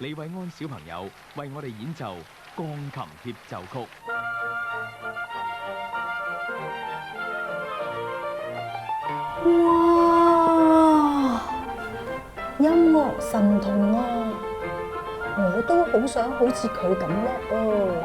李偉安小朋友為我哋演奏鋼琴協奏曲。哇！音樂神童啊！我都好想好似佢咁叻哦！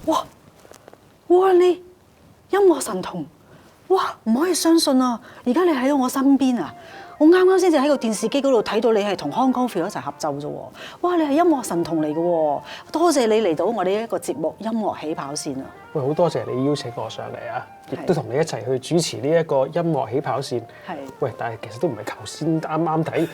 哇！哇！你音樂神童，哇！唔可以相信啊！而家你喺到我身邊啊！我啱啱先至喺個電視機嗰度睇到你係同康江菲一齊合奏啫喎！哇！你係音樂神童嚟嘅喎！多謝你嚟到我哋一個節目《音樂起跑線》啊！喂，好多謝你邀請我上嚟啊！亦都同你一齊去主持呢一個音樂起跑線。係。喂，但係其實都唔係頭先啱啱睇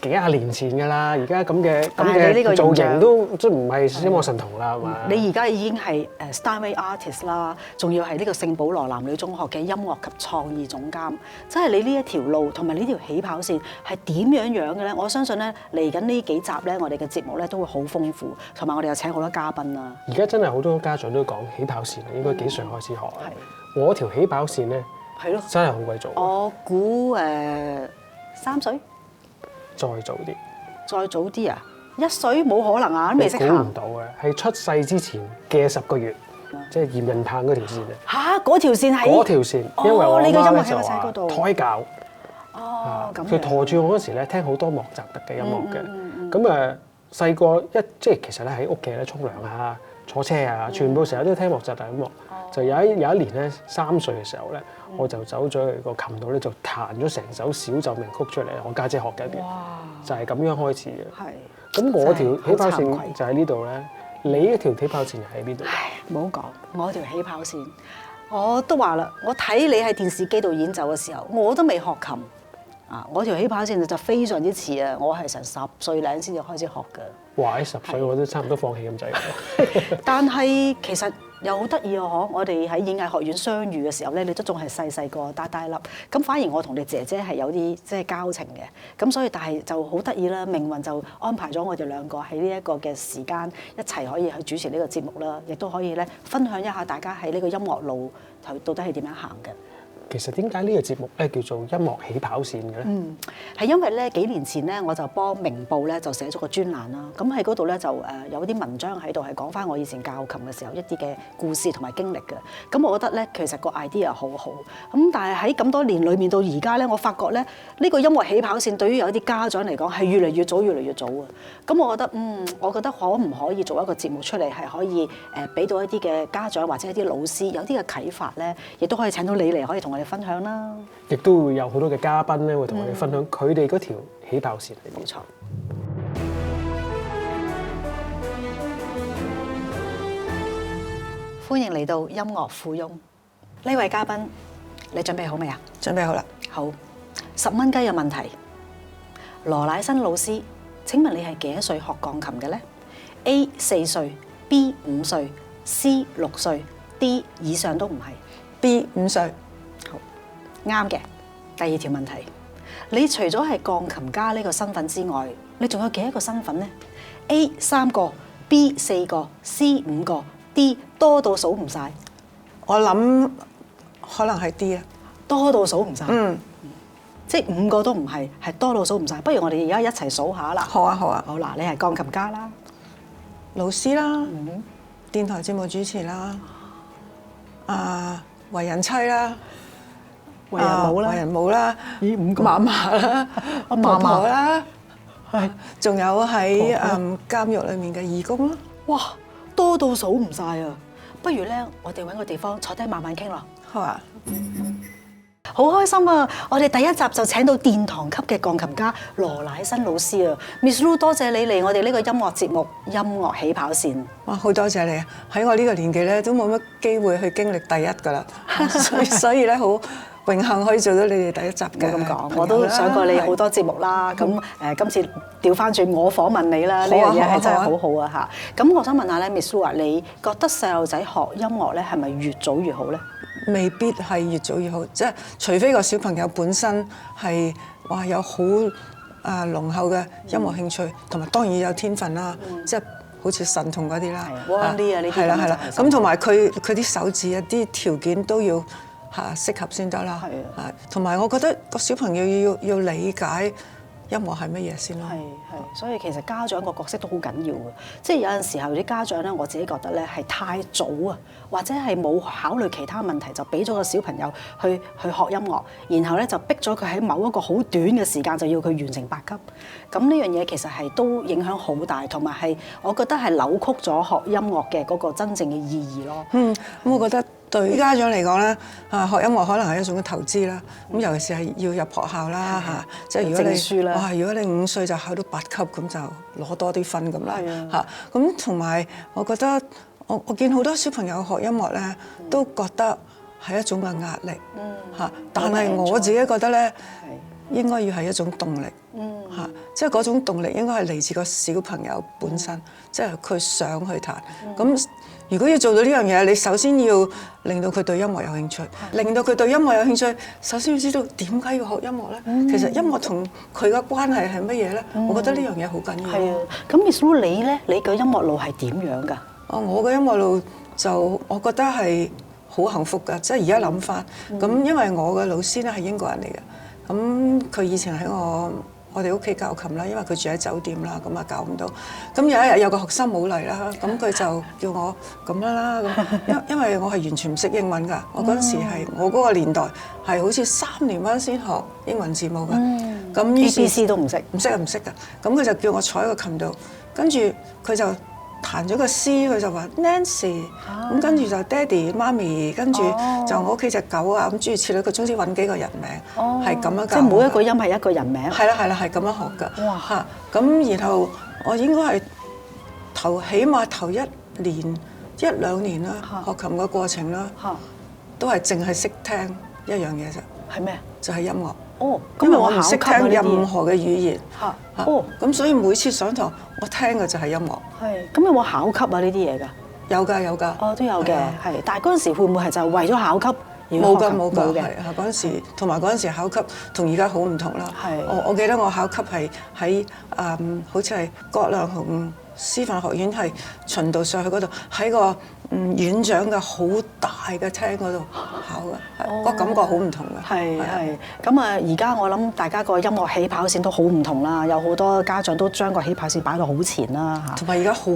幾廿年前㗎啦，而家咁嘅造型都即唔係音樂神童啦，係嘛？你而家已經係Steinway Artist 啦，仲要係呢個聖保羅男女中學嘅音樂及創意總監。即係你呢一條路同埋呢條起跑線係點樣嘅咧？我相信咧嚟緊呢幾集咧，我哋嘅節目咧都會好豐富，同埋我哋又請好多嘉賓啦。而家真係好多家長都講起跑線，應該幾歲開始學啊？我條起跑線咧，係咯，真係好鬼早。我估3歲，再早啲，再早啲啊！1歲冇可能啊，都未識行。估唔到嘅，係出世之前嘅10個月，即係驗孕棒嗰條線啊！嚇，嗰條線係嗰條線，因為我你個音樂媽喺個仔嗰度胎教。哦，咁佢陀住我嗰時咧，聽好多莫扎特嘅音樂嘅。咁細個即係其實咧喺屋企咧沖涼啊、坐車啊，全部成日都聽莫扎特音樂。就有一年咧3歲嘅時候咧，我就走咗去個琴度咧，就彈咗成首小奏鳴曲出嚟。我家姐學緊嘅，就係咁樣開始嘅。係。咁我條起跑線就喺呢度咧，你嗰條起跑線喺邊度？唉，唔好講，我條起跑線，我都話啦，我睇你喺電視機度演奏嘅時候，我都未學琴。我條起跑線就非常之遲啊！我係成10歲零先至開始學嘅。哇！喺10歲我都差唔多放棄咁滯。但係其實又好得意啊！嗬，我哋喺演藝學院相遇嘅時候咧，你都仲係細個大粒，咁反而我同你姐姐係有啲即係交情嘅。咁所以但係就好得意啦，命運就安排咗我哋兩個喺呢一個嘅時間一齊可以去主持呢個節目啦，亦都可以咧分享一下大家喺呢個音樂路到底係點樣行嘅。其實點解呢個節目咧叫做音樂起跑線嘅咧？係因為咧幾年前咧我就幫明報咧就寫咗個專欄啦，咁喺嗰度咧就有啲文章喺度係講返我以前教琴嘅時候一啲嘅故事同埋經歷嘅。咁我覺得咧其實個 idea 好好，咁但係喺咁多年裡面到而家咧，我發覺咧呢個音樂起跑線對於有啲家長嚟講係越嚟越早啊。咁我覺得可唔可以做一個節目出嚟係可以俾到一啲嘅家長或者一啲老師有啲嘅啟發咧，亦都可以請到你嚟可以同我哋分享啦，亦都會有好多嘅嘉賓咧，會同我哋分享佢哋嗰條起跑線。冇錯。歡迎嚟到音樂富翁呢位嘉賓，你準備好未啊？準備好啦。好，10蚊雞嘅問題。羅乃新老師，請問你係幾多歲學鋼琴嘅咧 ？A 4歲，B 5歲，C 6歲，D 以上都唔係。B 5歲。啱嘅。第二條問題，你除咗係鋼琴家呢個身份之外，你仲有幾多個身份呢？ A 3個，B 4個，C 5個，D 多到數唔晒。我諗可能係 D 啊，多到數唔晒。即係5個都唔係，係多到數唔晒。不如我哋而家一齊數下啦。好啊，好啊。好啦，你係鋼琴家啦，老師啦，電台節目主持啦，為人妻啦。為人母啦，咦5個，嫲嫲啦，婆婆啦，係，仲有喺監獄裡面嘅義工啦。哇，多到數唔晒啊！不如咧，我哋揾個地方坐低慢慢傾咯。好啊，好開心啊！我哋第一集就請到殿堂級嘅鋼琴家羅乃新老師啊 ，Miss Lu， 多謝你嚟我哋呢個音樂節目《音樂起跑線》。哇，好多謝你啊！喺我呢個年紀咧，都冇乜機會去經歷第一㗎啦，所以咧好榮幸可以做到你哋第一集嘅。咁講，我都上過你好多節目啦。咁今次調翻轉我訪問你啦，呢樣嘢係真係好好啊嚇。咁我想問下咧，Miss Lu 啊，你覺得細路仔學音樂咧係咪越早越好咧？未必係越早越好，即係除非個小朋友本身係有好濃厚嘅音樂興趣，同埋當然有天分啦。即係好似神童嗰啲啦，Warren Lee啊呢啲係啦係啦，咁就係咁同埋佢啲手指一啲條件都要適合先得啦。係啊，同埋我覺得個小朋友要理解音樂係乜嘢先咯。係，所以其實家長個角色都好緊要嘅。即係有陣時候啲家長咧，我自己覺得咧係太早啊，或者係冇考慮其他問題，就俾咗個小朋友去學音樂，然後咧就逼咗佢喺某一個好短嘅時間就要佢完成8級。咁呢樣嘢其實係都影響好大，同埋係我覺得係扭曲咗學音樂嘅嗰個真正嘅意義咯。咁我覺得對家長嚟講咧，學音樂可能係一種投資啦。咁尤其是係要入學校啦即係如果你如果你5歲就考到8級，咁就攞多啲分咁啦咁同埋我覺得我見好多小朋友學音樂咧，都覺得係一種嘅壓力但係我自己覺得咧，應該要係一種動力即係嗰種動力應該係嚟自個小朋友本身，即係佢想去彈咁。如果要做到呢樣嘢，你首先要令到佢對音樂有興趣，令到佢對音樂有興趣，首先要知道點解要學音樂咧。其實音樂同佢嘅關係係乜嘢咧？我覺得呢樣嘢好緊要。係啊，咁 Miss Lou 你咧，你嘅音樂路係點樣㗎？我嘅音樂路就我覺得係好幸福㗎，即係而家諗翻咁，因為我嘅老師咧係英國人嚟嘅，咁佢以前喺我哋屋企教琴啦，因為佢住喺酒店啦，咁啊教唔到。咁有一日有個學生冇嚟啦，咁佢就叫我咁樣啦，咁因為我係完全唔識英文㗎，我嗰陣時係我嗰個年代係好似3年班先學英文字母㗎，咁於是 ABC 都唔識，唔識㗎，咁佢就叫我坐喺個琴度，跟住佢就彈咗個 C， 佢就話 Nancy， 咁跟住就爹哋媽咪，跟住就我屋企隻狗啊，咁諸如此類，佢總之揾幾個人名，係咁樣教。即係每一個音係一個人名。係啦，係咁樣學㗎。哇！咁然後我應該係起碼頭1年1-2年啦，學琴嘅過程啦，都係淨係識聽一樣嘢啫。係咩？就係音樂。咁我唔識聽任何嘅語言。咁所以每次上堂我聽嘅就係音樂。係。咁有冇考級啊？呢啲嘢㗎？有㗎。都有嘅。係。但係嗰陣時會唔會係就係為咗考級？冇㗎。係嗰陣時，同埋嗰陣時考級同而家好唔同啦。我記得我考級係喺好似係葛量洪師範學院，係循道上去嗰度，喺個院長嘅好大嘅廳嗰度考嘅，個感覺好唔同嘅。係。咁啊，而家我諗大家個音樂起跑線都好唔同啦，有好多家長都將個起跑線擺到好前啦嚇。同埋而家好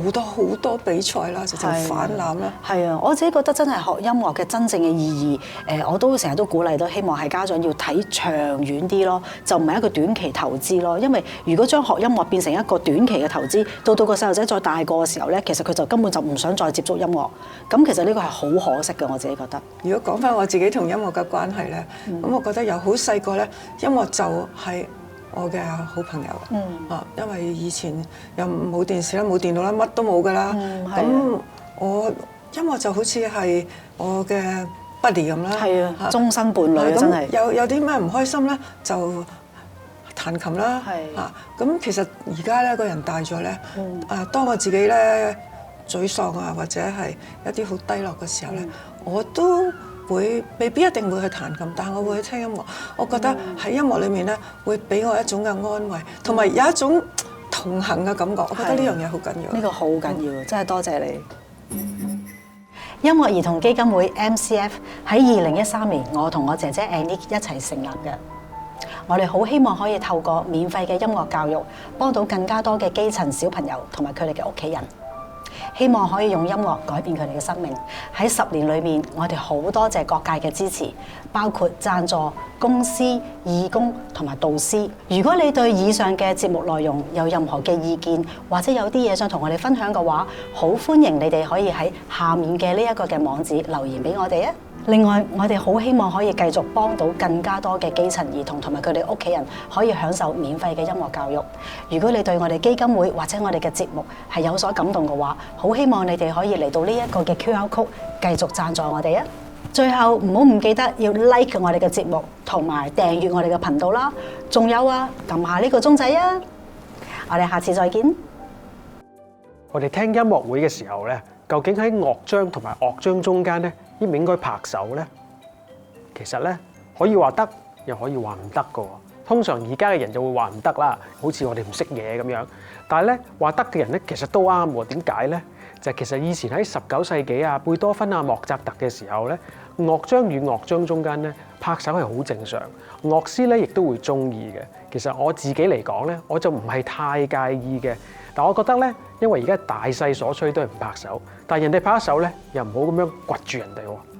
多比賽啦，就反攬啦。係啊，我自己覺得真係學音樂嘅真正嘅意義，我都成日都鼓勵都希望係家長要睇長遠啲咯，就唔係一個短期投資咯。因為如果將學音樂變成一個短期嘅投資，到個細路仔再大個嘅時候咧，其實佢就根本就唔想再接觸音樂。咁其實呢個係好可惜嘅，我自己覺得。如果講翻我自己同音樂嘅關係咧，咁我覺得由好細個咧，音樂就係我嘅好朋友。因為以前又冇電視啦，冇電腦啦，乜都冇㗎啦。咁我音樂就好似係我嘅 buddy 咁啦。係啊，終身伴侶真係。有啲咩唔開心咧，就彈琴啦。咁其實而家咧個人大咗咧，當我自己咧沮喪啊，或者係一啲好低落嘅時候咧，我都會未必一定會去彈琴，但係我會去聽音樂。我覺得喺音樂裏面咧，會俾我一種嘅安慰，同埋有一種同行嘅感覺。我覺得呢樣嘢好緊要。呢個好緊要，真係多謝你。音樂兒童基金會 MCF 喺2013年，我同我姐姐 Annie 一齊成立嘅。我哋好希望可以透過免費嘅音樂教育，幫到更加多嘅基層小朋友同埋佢哋嘅屋企人。希望可以用音樂改變佢哋嘅生命。喺10年裏面，我哋好多謝各界嘅支持，包括贊助、公司、義工同埋導師。如果你對以上嘅節目內容有任何嘅意見，或者有啲嘢想同我哋分享嘅話，好歡迎你哋可以喺下面嘅呢一個嘅網址留言俾我哋啊！另外，我哋好希望可以繼續幫到更加多嘅基層兒童同埋佢哋屋企人可以享受免費嘅音樂教育。如果你對我哋基金會或者我哋嘅節目係有所感動嘅話，好希望你哋可以嚟到呢一個嘅 QR Code 繼續贊助我哋啊！最後唔好唔記得要 like 我哋嘅節目同埋訂閱我哋嘅頻道啦。仲有啊，撳下呢個鐘仔啊！我哋下次再見。我哋聽音樂會嘅時候咧，究竟喺樂章同埋樂章中間咧，應唔應該拍手咧？其實咧，可以話得，又可以話唔得㗎喎。通常而家嘅人就會話唔得啦，好似我哋唔識嘢咁樣。但係咧話得嘅人咧，其實都啱喎。點解咧？就係其實以前喺19世紀啊，貝多芬啊、莫扎特嘅時候咧，樂章與樂章中間咧拍手係好正常，樂師咧亦都會中意嘅。其實我自己嚟講咧，我就唔係太介意嘅。但我覺得咧，因為而家大勢所趨都係唔拍手，但係人哋拍手咧，又唔好咁樣掘住人哋喎。